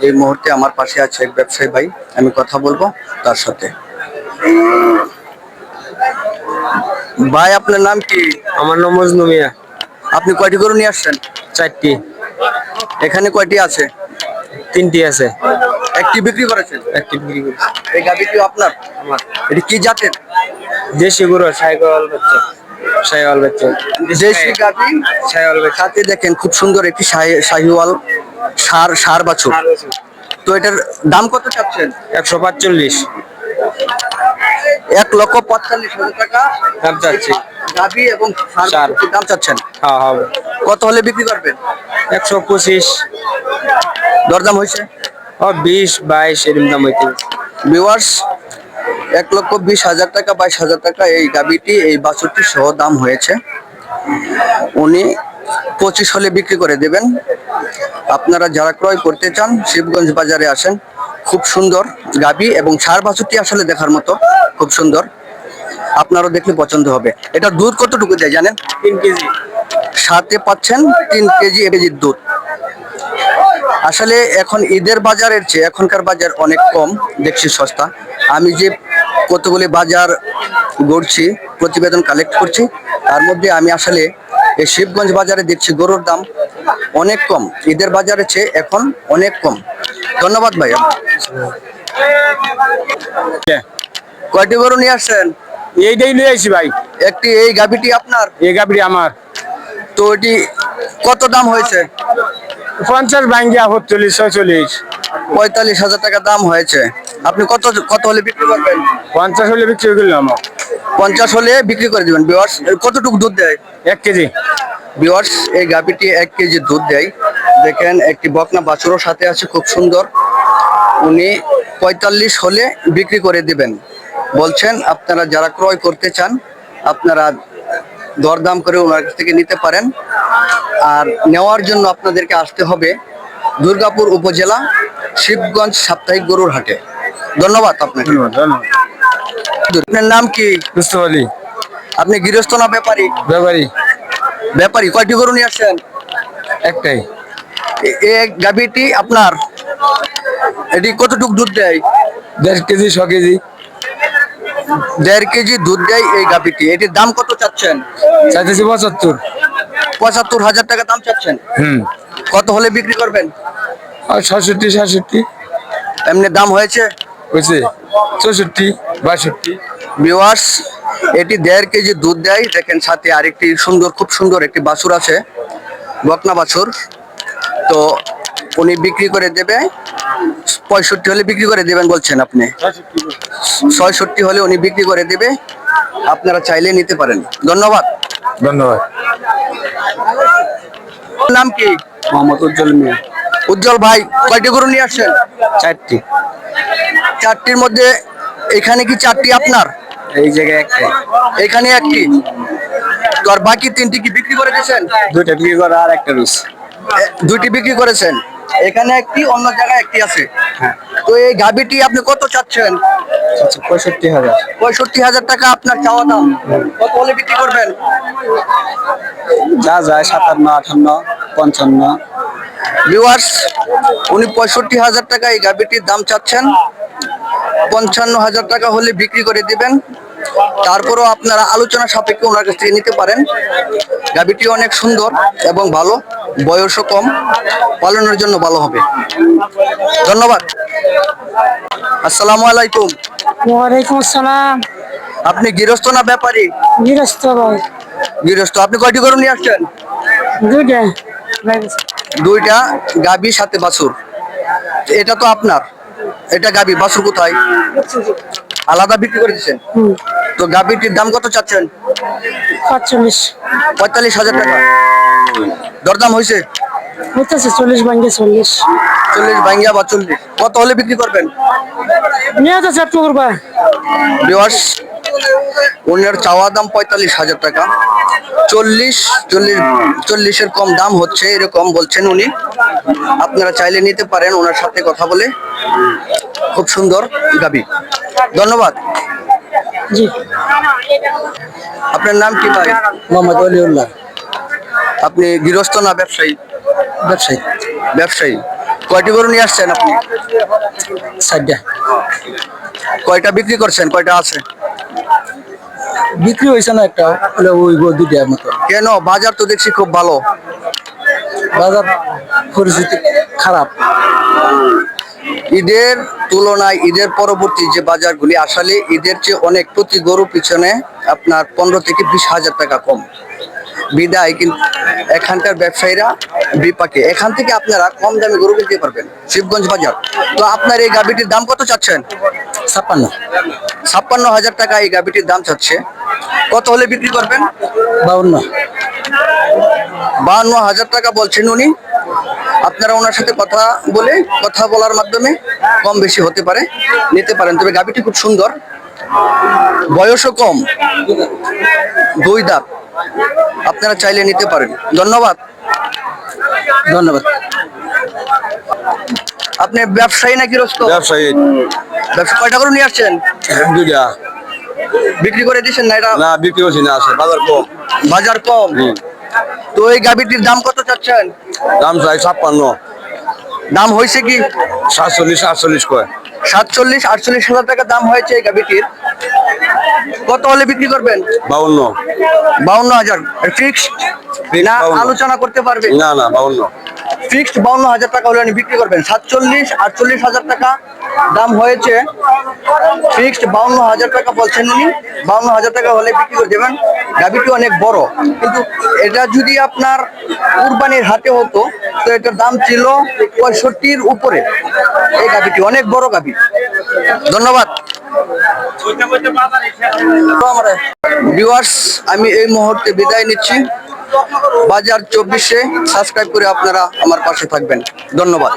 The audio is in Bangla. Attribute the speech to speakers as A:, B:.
A: এই মুহূর্তে আমার পাশে আছে এক ব্যবসায়ী ভাই, আমি কথা বলবো তার সাথে। ভাই আপনার নাম কি?
B: আমার নাম মজনু মিয়া।
A: আপনি কয়টি গরু নিয়ে আসছেন?
B: 4টি।
A: এখানে কয়টি আছে?
B: 3টি আছে।
A: একটি বিক্রি করেছেন?
B: একটি বিক্রি করছি।
A: এই গাভীটি আপনার?
B: আমার।
A: এটি কি জাতের?
B: দেশি গরু, সাইকেল বাচ্চা। সাইকেল বাচ্চা।
A: দেশি গাভী,
B: সাইকেল বাচ্চা।
A: সাথে দেখেন খুব সুন্দর একটি শাহিওয়াল ষাঁড় বাছুর। তো এটার দাম কত চাচ্ছেন?
B: 145।
A: 1,45,000 টাকা
B: দাম চাচ্ছি।
A: গাভী এবং ষাঁড় দাম চাচ্ছেন?
B: হ্যাঁ হবে।
A: কত হলে বিক্রি করবেন?
B: 125।
A: দরদাম হয়েছে?
B: 20, 22 এরকম দাম হইতে।
A: ভিউয়ার্স, 1,20,000 টাকা 22,000 টাকা এই গাভীটি, এই বাছুরটি সহ দাম হয়েছে। উনি 25 হলে বিক্রি করে দেবেন। আপনারা যারা ক্রয় করতে চান শিবগঞ্জ বাজারে আসেন। খুব সুন্দর গাভী এবং ষাঁড় বাছুরটি আসলে দেখার মতো, খুব সুন্দর। আপনারও দেখলে পছন্দ হবে। এটা দুধ কতটুকু দেয় জানেন?
B: 3 কেজি।
A: সাথে পাচ্ছেন 3 কেজির দুধ। আসলে এখন ঈদের বাজারের চেয়ে এখনকার বাজার অনেক কম, দেখছি সস্তা। আমি যে কতগুলি বাজার ঘুরছি, প্রতিবেদন কালেক্ট করছি, তার মধ্যে আমি আসলে এই শিবগঞ্জ বাজারে দেখছি গরুর দাম অনেক কম, ঈদের বাজারের চেয়ে এখন অনেক কম। ধন্যবাদ ভাই। কয়টি গরু নিয়ে আসছেন?
B: এইটাই নিয়ে আইছি ভাই।
A: একটি এই গাভীটি আপনার?
B: এই গাবড়ি আমার।
A: তো এটি কত দাম হয়েছে?
B: 50 ভাঙ্গিয়া 45, 46।
A: 45,000 টাকা দাম হয়েছে। আপনি কত হলে বিক্রি করবেন?
B: 50 হলে বিক্রি করলাম।
A: 50 হলে বিক্রি করে দিবেন। ভিউয়ার্স, কতটুকু দুধ দেয়?
B: 1 কেজি।
A: ভিউয়ার্স, এই গাভীটি 1 কেজি দুধ দেয়। দেখেন একটি বকনা বাছুরও সাথে আছে, খুব সুন্দর। উনি 45 হলে বিক্রি করে দিবেন বলছেন। আপনারা যারা ক্রয় করতে চান আপনারা দরদাম করে ওনার কাছ থেকে নিতে পারেন। আর নেওয়ার জন্য আপনাদেরকে আসতে হবে দুর্গাপুর উপজেলা শিবগঞ্জ সাপ্তাহিক গরুর হাটে। ধন্যবাদ আপনাকে। আপনার নাম কি?
B: মুস্তফা আলী।
A: আপনি গৃহস্থ না ব্যাপারী?
B: ব্যাপারী।
A: ব্যাপারী। কয়টি গরু নিয়ে আসছেন?
B: একটাই।
A: এই গাভীটি আপনার? এটি কতটুকু দুধ দেয়?
B: 1.5 কেজি, 100 কেজি।
A: 1.5 কেজি দুধ দেয় এই গাভীটি। এটির দাম কত চাচ্ছেন?
B: চাইতেছি 75।
A: 75,000 টাকা দাম চাচ্ছেন। কত হলে বিক্রি করবেন?
B: আর 66, 67
A: এমনি দাম হয়েছে?
B: হয়েছে। 64, 62।
A: ভিউয়ার্স, এটি 1.5 কেজি দুধ দেয়। দেখেন সাথে আরেকটি সুন্দর, খুব সুন্দর একটি বাছুর আছে, বকনা বাছুর। তো উনি বিক্রি করে দেবে 65 হলে বিক্রি করে দেবেন বলছেন আপনি? 66 হলে উনি বিক্রি করে দেবে, আপনারা চাইলে নিতে পারেন। ধন্যবাদ।
B: ধন্যবাদ।
A: নাম কি?
B: মোহাম্মদ উজ্জ্বল মিয়া।
A: উজ্জ্বল ভাই, কয়টি গরু নিয়ে আসছেন?
B: 4টি।
A: 4টির মধ্যে এখানে কি 4টি আপনার?
B: এই জায়গায় একটাই।
A: এখানে একটি। তো আর বাকি 3টি কি বিক্রি করে দিয়েছেন?
B: 2টা বিক্রি করা আর একটা রুস।
A: 2টি বিক্রি করেছেন। এখানে একটি, অন্য জায়গায় একটি আছে। তো এই গাভীটি আপনি কত চাচ্ছেন?
B: 65,000।
A: 65,000 টাকা আপনার চাওয়া দাম। কত হলে বিক্রি করবেন?
B: যা যায় 57, 58, 55।
A: ভিউয়ার্স, উনি 65,000 টাকা এই গাভীটির দাম চাচ্ছেন। 55,000 টাকা হলে বিক্রি করে দিবেন। তারপরও আপনারা আলোচনা সাপেক্ষে ওনার কাছ থেকে নিতে পারেন। গাভীটি অনেক সুন্দর এবং ভালো, বয়সও কম, পালনের জন্য ভালো হবে। ধন্যবাদ। আসসালামু আলাইকুম।
C: ওয়ালাইকুম আসসালাম।
A: আপনি গৃহস্থ না ব্যাপারী?
C: গৃহস্থ ভাই।
A: গৃহস্থ। আপনি কয়টি গরু নিয়ে আসছেন?
C: 2টা।
A: 2টা গাভী সাথে বাছুর। এটা তো আপনার, এটা গাভী, বাছুর কোথায়? আলাদা বিক্রি করে দিচ্ছেন। তো গাভীটির দাম কত চাচ্ছেন?
C: 45।
A: 45,000 টাকা। দরদাম হয়েছে?
C: হইতেছে 40 ভাঙ্গে 40।
A: 40 ভাঙ্গিয়া বা 40। কত হলে বিক্রি করবেন?
C: নিয়ে তো চারটু করবা।
A: ভিউয়ার্স, ওনার চাওয়া দাম 45,000 টাকা। 40-40-40-এর কম দাম হচ্ছে এরকম বলছেন উনি। আপনারা চাইলে নিতে পারেন ওনার সাথে কথা বলে। খুব সুন্দর গাভী। ধন্যবাদ।
C: জি।
A: আপনার নাম কি ভাই?
B: মোহাম্মদ ওলিউল্লাহ।
A: আপনি গৃহস্থ না ব্যবসায়ী?
B: ব্যবসায়ী।
A: ব্যবসায়ী। কয়টি গরু নিয়ে আসছেন আপনি?
B: 4টা
A: কয়টা বিক্রি করছেন, কয়টা আছে?
B: বিক্রি হয়েছে না, একটা হলে ওই গো 2টার মতো।
A: কেন? বাজার তো দেখছি খুব ভালো।
B: বাজার পরিস্থিতি খারাপ।
A: ঈদের তুলনায় ঈদের পরবর্তী যে বাজারগুলি আসলে ঈদের চেয়ে অনেক, প্রতি গরু পিছনে আপনার 15 থেকে 20,000 টাকা কম। বিদায় কিন্তু এখানকার ব্যবসায়ীরা বিপাকে, এখান থেকে আপনারা কম দামে গরু কিনতে পারবেন শিবগঞ্জ বাজার। তো আপনার এই গাভীটির দাম কত চাচ্ছেন?
B: 56
A: 56,000 টাকা এই গাভীটির দাম চাচ্ছে। কত হলে বিক্রি করবেন?
B: 52
A: 52,000 টাকা বলছেন উনি। আপনারা ওনার সাথে কথা বলার মাধ্যমে কম বেশি হতে পারে, নিতে পারেন। তবে গাভীটি খুব সুন্দর, বয়সও কম, 2 দাঁত। আপনারা চাইলে নিতে পারেন। ধন্যবাদ।
B: ধন্যবাদ।
A: আপনি ব্যবসায়ী নাকি রস্ত?
B: ব্যবসায়ী
A: কয়টা করে নিয়ে আসছেন?
B: 2টা
A: বিক্রি করে দিচ্ছেন না? এটা
B: না, বিক্রি হচ্ছে না, আছে বাজার কম।
A: বাজার কম। তো এই গাভীটির দাম কত চাচ্ছেন?
B: দাম চাই 56,
A: দাম হয়েছে কি?
B: 47 48 কয়।
A: 47-48,000 টাকা দাম হয়েছে এই গাভীটির। কত হলে বিক্রি করবেন?
B: 52
A: 52,000 ফিক্সড না
B: 52
A: আলোচনা করতে পারবে?
B: না 52
A: ফিক্সড 52,000 টাকা হলে উনি বিক্রি করবেন। 47-48,000 টাকা দাম হয়েছে, ফিক্সড 52,000 টাকা বলছেন উনি। 52,000 টাকা হলে বিক্রি করে দেবেন। গাভীটি অনেক বড়, কিন্তু এটা যদি আপনার কুরবানির হাটে হতো তো এটার দাম ছিল 65-র উপরে। এই গাভীটি অনেক বড় গাভী। ধন্যবাদ। ভিউয়ার্স, আমি এই মুহূর্তে বিদায় নিচ্ছি। বাজার 24-এ সাবস্ক্রাইব করে আপনারা আমার পাশে থাকবেন। ধন্যবাদ।